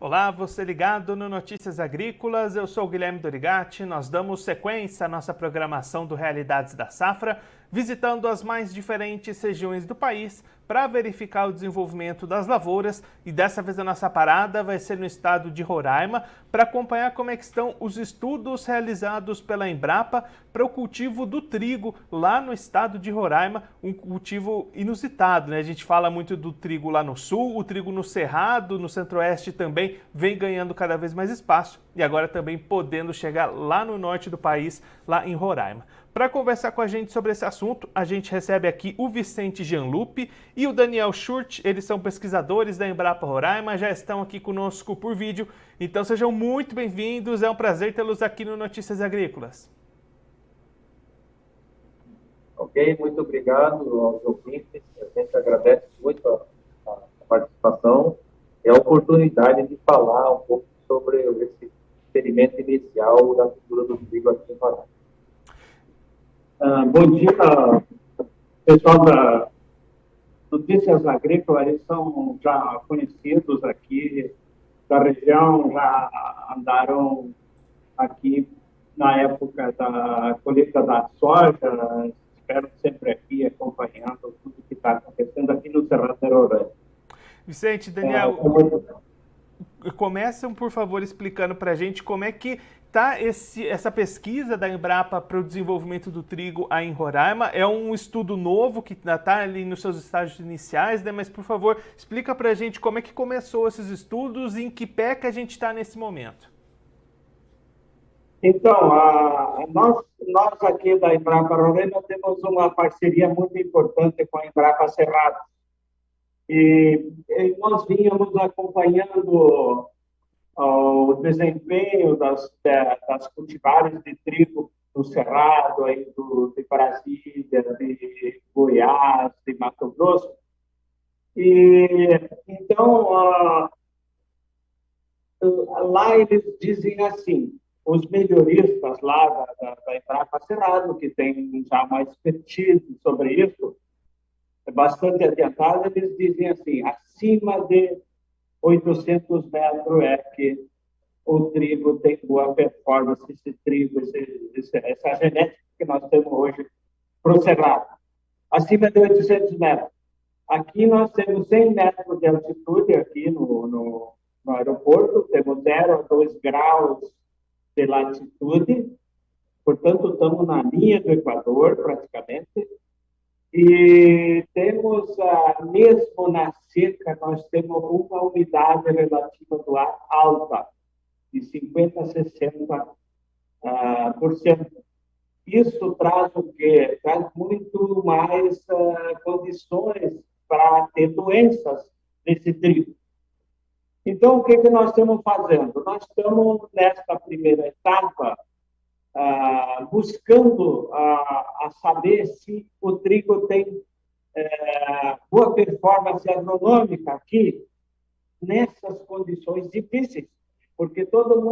Olá, você ligado no Notícias Agrícolas, eu sou o Guilherme Dorigatti. Nós damos sequência à nossa programação do Realidades da Safra, visitando as mais diferentes regiões do país para verificar o desenvolvimento das lavouras, e dessa vez a nossa parada vai ser no estado de Roraima para acompanhar como é que estão os estudos realizados pela Embrapa para o cultivo do trigo lá no estado de Roraima, um cultivo inusitado, né? A gente fala muito do trigo lá no sul, o trigo no Cerrado, no centro-oeste também vem ganhando cada vez mais espaço e agora também podendo chegar lá no norte do país, lá em Roraima. Para conversar com a gente sobre esse assunto, a gente recebe aqui o Vicente Gianlupi e o Daniel Schurth. Eles são pesquisadores da Embrapa Roraima, já estão aqui conosco por vídeo, então sejam muito bem-vindos, é um prazer tê-los aqui no Notícias Agrícolas. Ok, muito obrigado aos ouvintes, a gente agradece muito a participação e a oportunidade de falar um pouco sobre esse experimento inicial da cultura do trigo aqui em Roraima. Bom dia, pessoal da Notícias Agrícolas. Eles são já conhecidos aqui da região, já andaram aqui na época da colheita da soja, estiveram sempre aqui acompanhando tudo que está acontecendo aqui no Cerrado de Roraima. Vicente, Daniel, começam, por favor, explicando para a gente como é que está essa pesquisa da Embrapa para o desenvolvimento do trigo aí em Roraima. É um estudo novo que está ali nos seus estágios iniciais, né? Mas, por favor, explica para a gente como é que começou esses estudos e em que pé que a gente está nesse momento. Então, nós aqui da Embrapa Roraima temos uma parceria muito importante com a Embrapa Cerrado. E nós vínhamos acompanhando o desempenho das cultivares de trigo do Cerrado, aí de Brasília, de Goiás, de Mato Grosso. E, então, lá eles dizem assim, os melhoristas lá da Embrapa Cerrado, que tem já mais expertise sobre isso, bastante adiantado, eles dizem assim, acima de 800 metros é que o trigo tem boa performance, esse trigo, essa genética que nós temos hoje para o Cerrado. Acima de 800 metros. Aqui nós temos 100 metros de altitude, aqui no aeroporto, temos 0 a 2 graus de latitude, portanto, estamos na linha do Equador, praticamente. E temos, mesmo na seca, nós temos uma umidade relativa do ar alta, de 50% a 60%. Isso traz o quê? Traz muito mais condições para ter doenças nesse trigo. Então, o que nós estamos fazendo? Nós estamos, nesta primeira etapa, buscando a saber se o trigo tem boa performance agronômica aqui, nessas condições difíceis, porque todos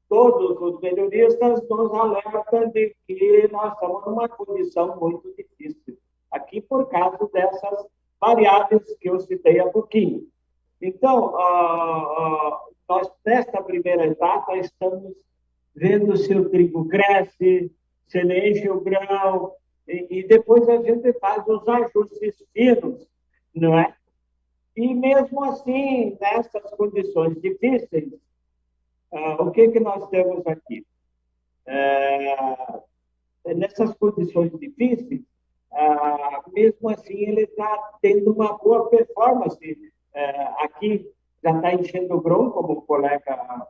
os melhoristas nos alertam de que nós estamos numa condição muito difícil, aqui por causa dessas variáveis que eu citei há pouquinho. Então, nós, nesta primeira etapa, estamos vendo se o trigo cresce, se ele enche o grão, e depois a gente faz os ajustes finos, não é? E mesmo assim, nessas condições difíceis, o que nós temos aqui? Nessas condições difíceis, mesmo assim, ele está tendo uma boa performance. Aqui já está enchendo o grão, como o colega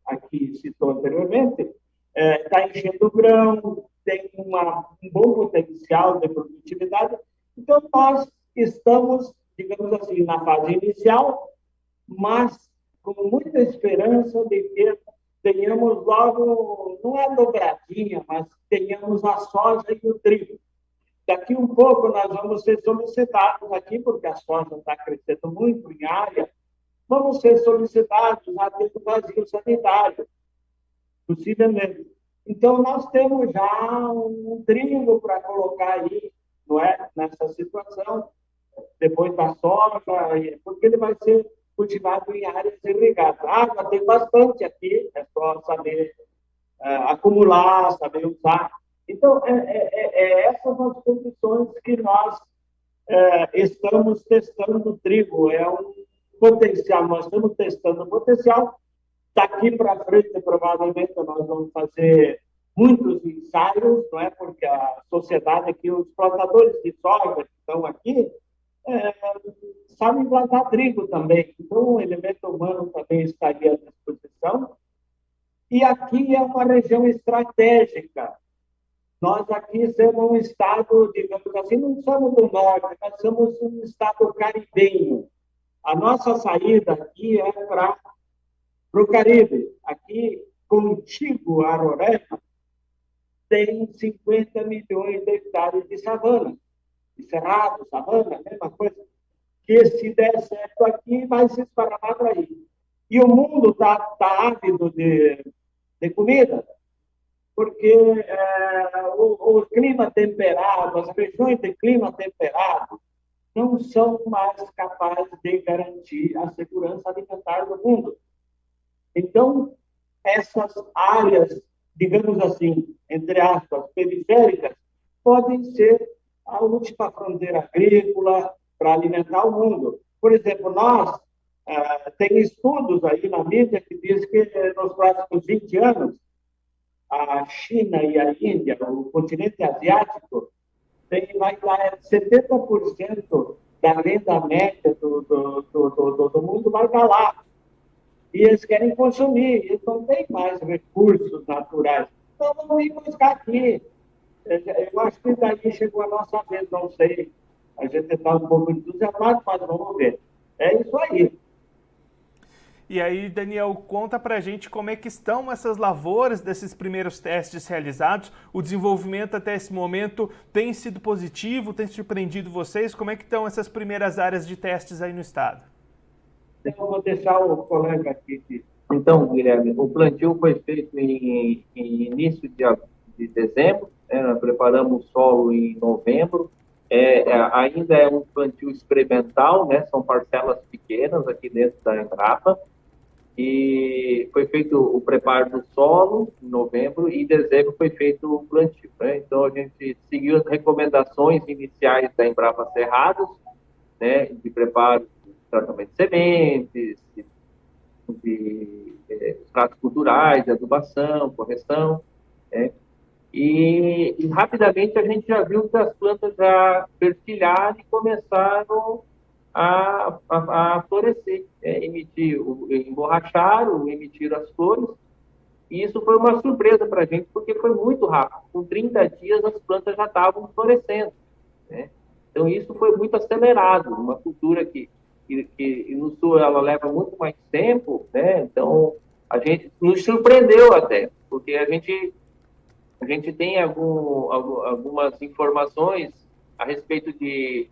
aqui citou anteriormente, está enchendo o grão, tem um bom potencial de produtividade. Então, nós estamos, digamos assim, na fase inicial, mas com muita esperança de que tenhamos logo, não é dobradinha, mas tenhamos a soja e o trigo. Daqui um pouco nós vamos ser solicitados aqui, porque a soja está crescendo muito em área, vamos ser solicitados a ter um vazio sanitário, possivelmente. Então, nós temos já um trigo para colocar aí, não é? Nessa situação, depois da soja, porque ele vai ser cultivado em áreas irrigadas. Água tem bastante aqui, é só saber acumular, saber usar. Então, essas são as condições que nós estamos testando o trigo. É um potencial, nós estamos testando o potencial. Daqui para frente, provavelmente, nós vamos fazer muitos ensaios, não é? Porque a sociedade aqui, os plantadores de soja que estão aqui, sabem plantar trigo também. Então, o elemento humano também estaria à disposição. E aqui é uma região estratégica. Nós aqui somos um estado, digamos assim, não somos do norte, nós somos um estado caribenho. A nossa saída aqui é para o Caribe. Aqui, contíguo a Roraima, tem 50 milhões de hectares de savana, de cerrado, savana, mesma coisa. Que se der certo aqui, vai se esparramar para aí. E o mundo está ávido de comida, porque o clima temperado, as regiões de clima temperado, não são mais capazes de garantir a segurança alimentar do mundo. Então, essas áreas, digamos assim, entre aspas, periféricas, podem ser a última fronteira agrícola para alimentar o mundo. Por exemplo, nós, tem estudos aí na mídia que diz que nos próximos 20 anos, a China e a Índia, o continente asiático, vai dar 70% da renda média do mundo vai estar lá. E eles querem consumir, eles não têm mais recursos naturais. Então, vamos ir buscar aqui. Eu acho que daí chegou a nossa vez, não sei. A gente está um pouco entusiasmado, mas vamos ver. É isso aí. E aí, Daniel, conta pra gente como é que estão essas lavouras desses primeiros testes realizados. O desenvolvimento até esse momento tem sido positivo, tem surpreendido vocês? Como é que estão essas primeiras áreas de testes aí no estado? Eu vou deixar o colega aqui. Então, Guilherme, o plantio foi feito em início de dezembro, né? Nós preparamos o solo em novembro. Ainda é um plantio experimental, né? São parcelas pequenas aqui dentro da Embrapa. E foi feito o preparo do solo em novembro e em dezembro foi feito o plantio, né? Então, a gente seguiu as recomendações iniciais da Embrapa Cerrados, né? De preparo, tratamento de sementes, de pratos culturais, de adubação, correção, né? E rapidamente a gente já viu que as plantas já fertilharam e começaram a florescer, emborracharam, emitiram as flores, e isso foi uma surpresa para a gente, porque foi muito rápido. Com 30 dias as plantas já estavam florescendo, né? Então isso foi muito acelerado, uma cultura que no sul ela leva muito mais tempo, né? Então a gente nos surpreendeu até, porque a gente tem algumas informações a respeito de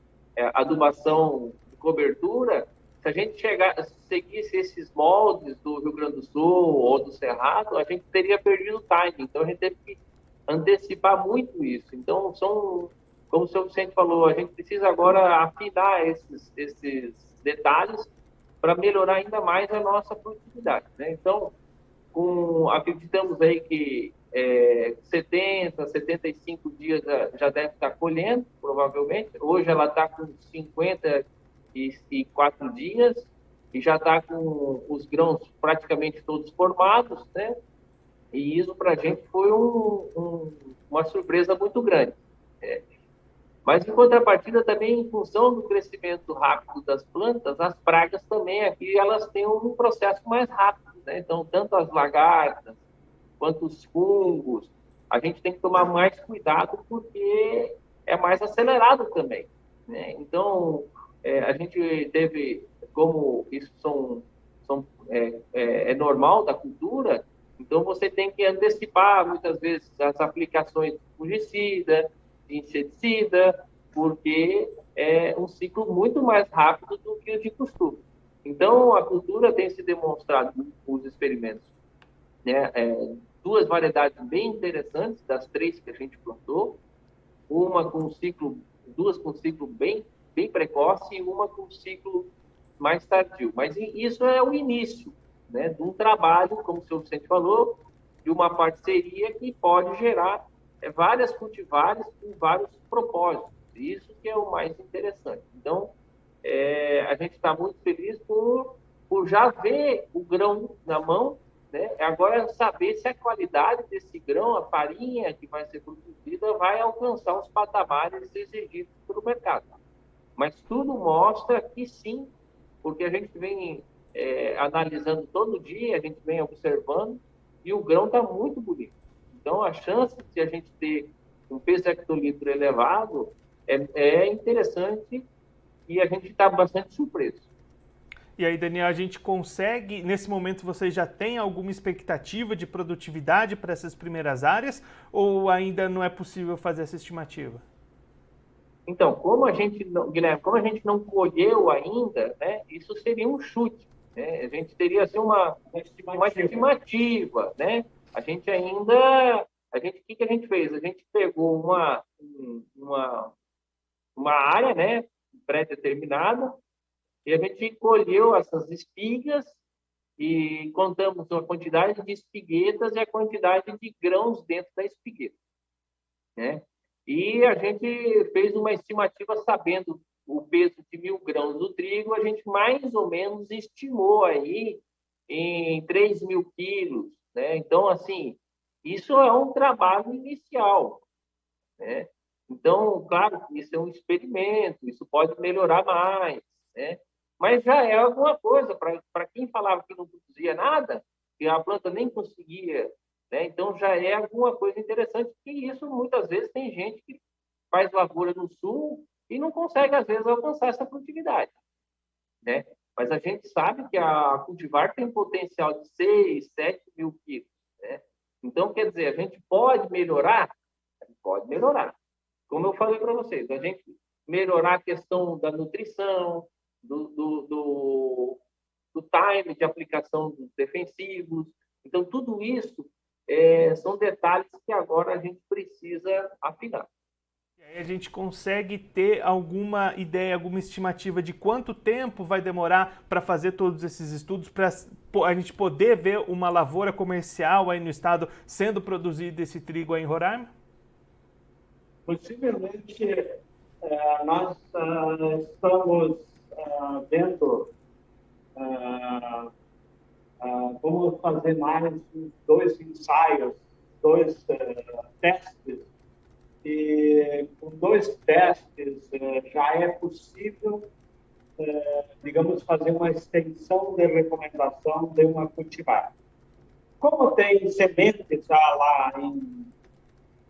adubação de cobertura. Se a gente seguisse esses moldes do Rio Grande do Sul ou do Cerrado, a gente teria perdido o timing. Então a gente teve que antecipar muito isso. Então como o senhor Vicente falou, a gente precisa agora afinar esses detalhes para melhorar ainda mais a nossa produtividade, né? Então, acreditamos aí que 70, 75 dias já deve estar colhendo, provavelmente. Hoje ela está com 54 dias e já está com os grãos praticamente todos formados, né? E isso para a gente foi uma surpresa muito grande. Mas, em contrapartida, também, em função do crescimento rápido das plantas, as pragas também aqui, elas têm um processo mais rápido, né? Então, tanto as lagartas, quanto os fungos, a gente tem que tomar mais cuidado porque é mais acelerado também, né? Então, a gente teve, como isso é normal da cultura, então você tem que antecipar, muitas vezes, as aplicações de fungicida, de inseticida, porque é um ciclo muito mais rápido do que o de costume. Então, a cultura tem se demonstrado nos experimentos, né? Duas variedades bem interessantes das 3 que a gente plantou, duas com ciclo bem precoce e uma com ciclo mais tardio. Mas isso é o início, né, de um trabalho, como o senhor Vicente falou, de uma parceria que pode gerar várias cultivares com vários propósitos. Isso que é o mais interessante. Então, a gente está muito feliz por já ver o grão na mão, né? Agora saber se a qualidade desse grão, a farinha que vai ser produzida, vai alcançar os patamares exigidos pelo mercado. Mas tudo mostra que sim, porque a gente vem analisando todo dia, a gente vem observando, e o grão está muito bonito. Então, a chance de a gente ter um peso hectolitro elevado é interessante e a gente está bastante surpreso. E aí, Daniel, a gente consegue, nesse momento, vocês já têm alguma expectativa de produtividade para essas primeiras áreas ou ainda não é possível fazer essa estimativa? Então, Guilherme, como a gente não colheu ainda, né, isso seria um chute, né? A gente teria assim, uma estimativa, né? A gente ainda, o que a gente fez? A gente pegou uma área, né, pré-determinada, e a gente colheu essas espigas e contamos a quantidade de espiguetas e a quantidade de grãos dentro da espigueta, né? E a gente fez uma estimativa sabendo o peso de 1.000 grãos do trigo, a gente mais ou menos estimou aí em 3.000 quilos, né? Então, assim, isso é um trabalho inicial, né? Então, claro que isso é um experimento, isso pode melhorar mais, né? Mas já é alguma coisa para quem falava que não produzia nada, que a planta nem conseguia, né? Então já é alguma coisa interessante, que isso muitas vezes tem gente que faz lavoura no sul e não consegue às vezes alcançar essa produtividade, né? Mas a gente sabe que a cultivar tem potencial de 6, 7 mil quilos, né? Então, quer dizer, a gente pode melhorar? A gente pode melhorar. Como eu falei para vocês, a gente melhorar a questão da nutrição, do time de aplicação dos defensivos. Então, tudo isso são detalhes que agora a gente precisa afinar. E aí a gente consegue ter alguma ideia, alguma estimativa de quanto tempo vai demorar para fazer todos esses estudos, para a gente poder ver uma lavoura comercial aí no estado sendo produzido esse trigo aí em Roraima? Possivelmente, nós estamos vendo, vamos fazer mais 2 ensaios, 2 testes, e com 2 testes já é possível, digamos, fazer uma extensão de recomendação de uma cultivar. Como tem sementes já lá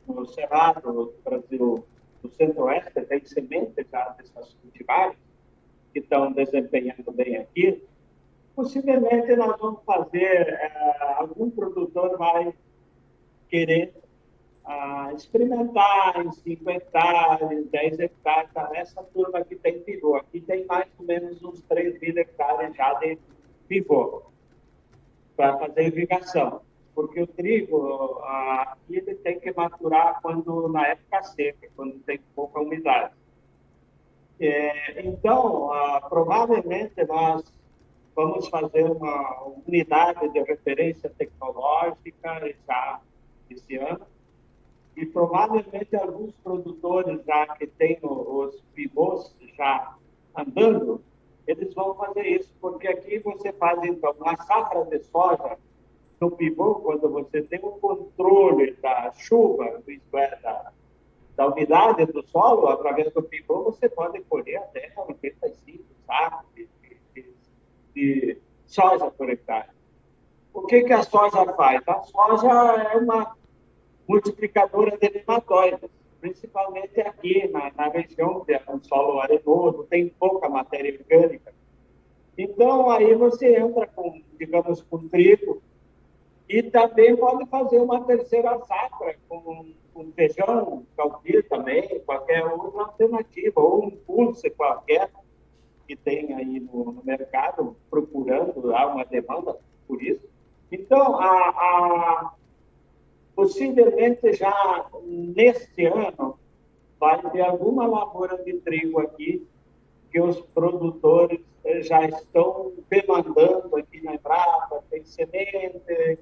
no Cerrado do Brasil, do Centro-Oeste, tem sementes já dessas cultivares que estão desempenhando bem aqui, possivelmente nós vamos fazer, algum produtor vai querer experimentar em 5 hectares, 10 hectares, tá? Essa turma que tem pivô. Aqui tem mais ou menos uns 3.000 hectares já de pivô para fazer irrigação. Porque o trigo, aqui ele tem que maturar na época seca, quando tem pouca umidade. Então, provavelmente nós vamos fazer uma unidade de referência tecnológica já esse ano, e provavelmente alguns produtores já que têm os pivôs já andando, eles vão fazer isso, porque aqui você faz, então, uma safra de soja no pivô, quando você tem o controle da chuva, isto é, da umidade do solo, através do pivô, você pode colher até 85 sacos de soja por hectare. O que a soja faz? A soja é uma multiplicadora de nematóides, principalmente aqui na região que é um solo arenoso, tem pouca matéria orgânica. Então, aí você entra com, digamos, com trigo, e também pode fazer uma terceira safra com feijão, calquia também, qualquer outra alternativa, ou um pulse qualquer que tem aí no mercado, procurando, há uma demanda por isso. Então, possivelmente já neste ano vai ter alguma lavoura de trigo aqui que os produtores já estão demandando aqui na Embrapa, tem semente,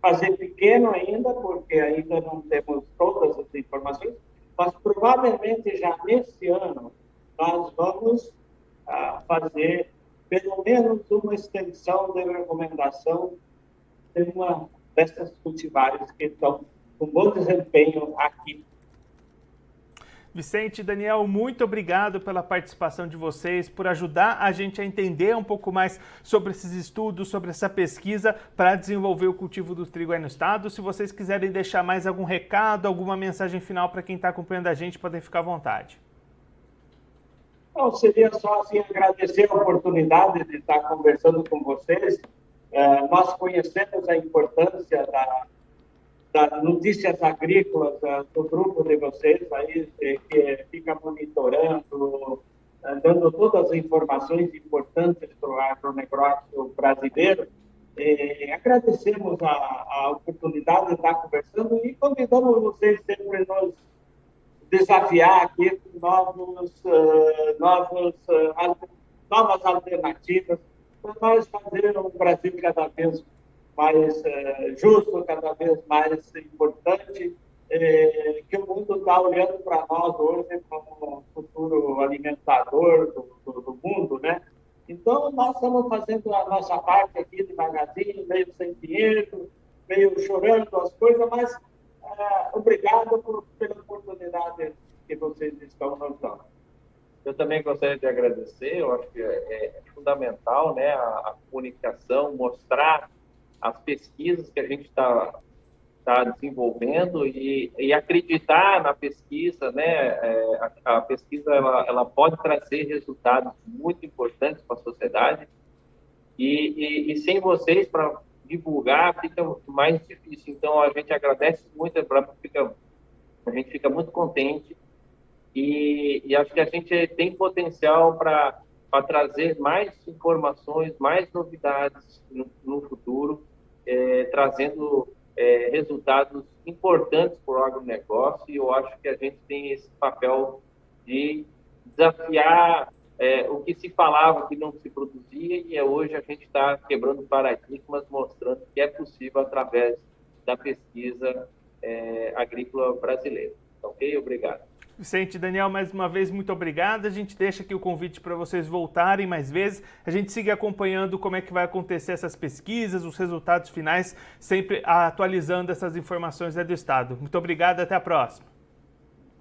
fazer pequeno ainda, porque ainda não temos todas as informações, mas provavelmente já nesse ano nós vamos fazer pelo menos uma extensão de recomendação de uma dessas cultivares que estão com bom desempenho aqui. Vicente e Daniel, muito obrigado pela participação de vocês, por ajudar a gente a entender um pouco mais sobre esses estudos, sobre essa pesquisa para desenvolver o cultivo do trigo aí no estado. Se vocês quiserem deixar mais algum recado, alguma mensagem final para quem está acompanhando a gente, podem ficar à vontade. Não, seria só assim, agradecer a oportunidade de estar conversando com vocês. Nós conhecemos a importância das notícias agrícolas do grupo de vocês, aí, que fica monitorando, dando todas as informações importantes para o agronegócio brasileiro. Agradecemos a oportunidade de estar conversando e convidamos vocês sempre a nos desafiar aqui com novas alternativas para nós fazer um Brasil cada vez mais justo, cada vez mais importante, que o mundo está olhando para nós hoje como futuro alimentador do mundo, né? Então, nós estamos fazendo a nossa parte aqui devagarzinho, meio sem dinheiro, meio chorando as coisas, mas obrigado pela oportunidade que vocês estão nos dando. Eu também gostaria de agradecer, eu acho que é fundamental, né, a comunicação, mostrar as pesquisas que a gente está desenvolvendo e acreditar na pesquisa, né? A pesquisa ela pode trazer resultados muito importantes para a sociedade e sem vocês para divulgar fica mais difícil. Então a gente agradece muito, a gente fica muito contente e acho que a gente tem potencial para trazer mais informações, mais novidades no futuro, trazendo resultados importantes para o agronegócio, e eu acho que a gente tem esse papel de desafiar o que se falava que não se produzia, e hoje a gente está quebrando paradigmas, mostrando que é possível através da pesquisa agrícola brasileira. Ok? Obrigado. Vicente e Daniel, mais uma vez, muito obrigado. A gente deixa aqui o convite para vocês voltarem mais vezes. A gente siga acompanhando como é que vai acontecer essas pesquisas, os resultados finais, sempre atualizando essas informações do Estado. Muito obrigado, até a próxima.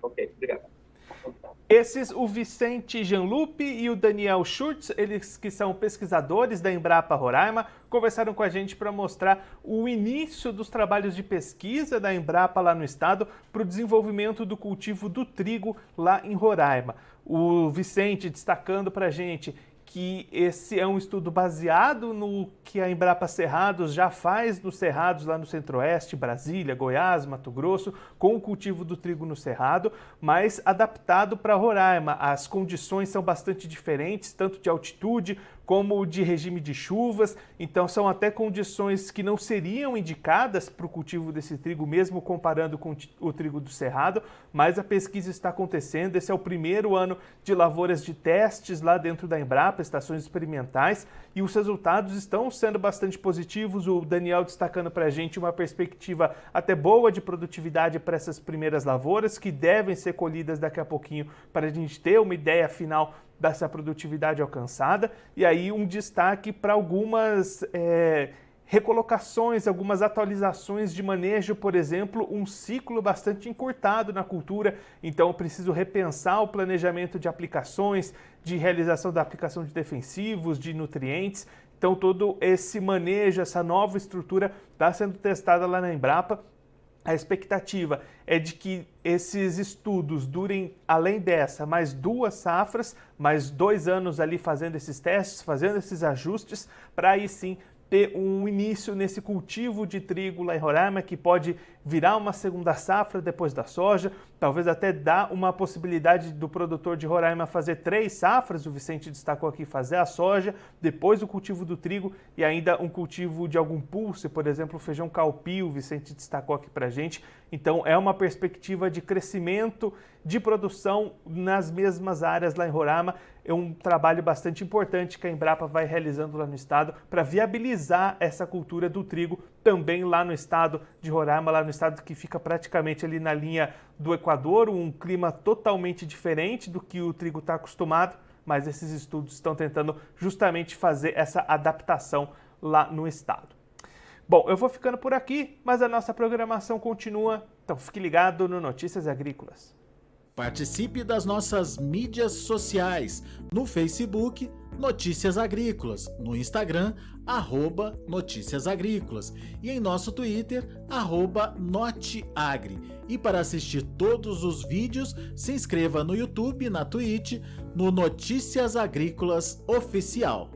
Ok, obrigado. Esses, o Vicente Janlupe e o Daniel Schurtz, eles que são pesquisadores da Embrapa Roraima, conversaram com a gente para mostrar o início dos trabalhos de pesquisa da Embrapa lá no estado para o desenvolvimento do cultivo do trigo lá em Roraima. O Vicente destacando para a gente que esse é um estudo baseado no que a Embrapa Cerrados já faz nos cerrados lá no Centro-Oeste, Brasília, Goiás, Mato Grosso, com o cultivo do trigo no cerrado, mas adaptado para Roraima. As condições são bastante diferentes, tanto de altitude como de regime de chuvas, então são até condições que não seriam indicadas para o cultivo desse trigo, mesmo comparando com o trigo do cerrado, mas a pesquisa está acontecendo. Esse é o primeiro ano de lavouras de testes lá dentro da Embrapa, estações experimentais, e os resultados estão sendo bastante positivos. O Daniel destacando para a gente uma perspectiva até boa de produtividade para essas primeiras lavouras, que devem ser colhidas daqui a pouquinho para a gente ter uma ideia final dessa produtividade alcançada. E aí um destaque para algumas recolocações, algumas atualizações de manejo, por exemplo, um ciclo bastante encurtado na cultura, então eu preciso repensar o planejamento de aplicações, de realização da aplicação de defensivos, de nutrientes. Então todo esse manejo, essa nova estrutura está sendo testada lá na Embrapa. A expectativa é de que esses estudos durem, além dessa, mais 2 safras, mais 2 anos ali fazendo esses testes, fazendo esses ajustes, para aí sim ter um início nesse cultivo de trigo lá em Roraima, que pode virar uma segunda safra depois da soja, talvez até dar uma possibilidade do produtor de Roraima fazer 3 safras, o Vicente destacou aqui, fazer a soja, depois o cultivo do trigo e ainda um cultivo de algum pulse, por exemplo, o feijão calpio, o Vicente destacou aqui pra gente. Então é uma perspectiva de crescimento de produção nas mesmas áreas lá em Roraima. É um trabalho bastante importante que a Embrapa vai realizando lá no estado para viabilizar essa cultura do trigo também lá no estado de Roraima, lá no estado que fica praticamente ali na linha do Equador, um clima totalmente diferente do que o trigo está acostumado, mas esses estudos estão tentando justamente fazer essa adaptação lá no estado. Bom, eu vou ficando por aqui, mas a nossa programação continua, então fique ligado no Notícias Agrícolas. Participe das nossas mídias sociais, no Facebook, Notícias Agrícolas, no Instagram, @Notícias Agrícolas e em nosso Twitter, @Noteagri. E para assistir todos os vídeos, se inscreva no YouTube, na Twitch, no Notícias Agrícolas Oficial.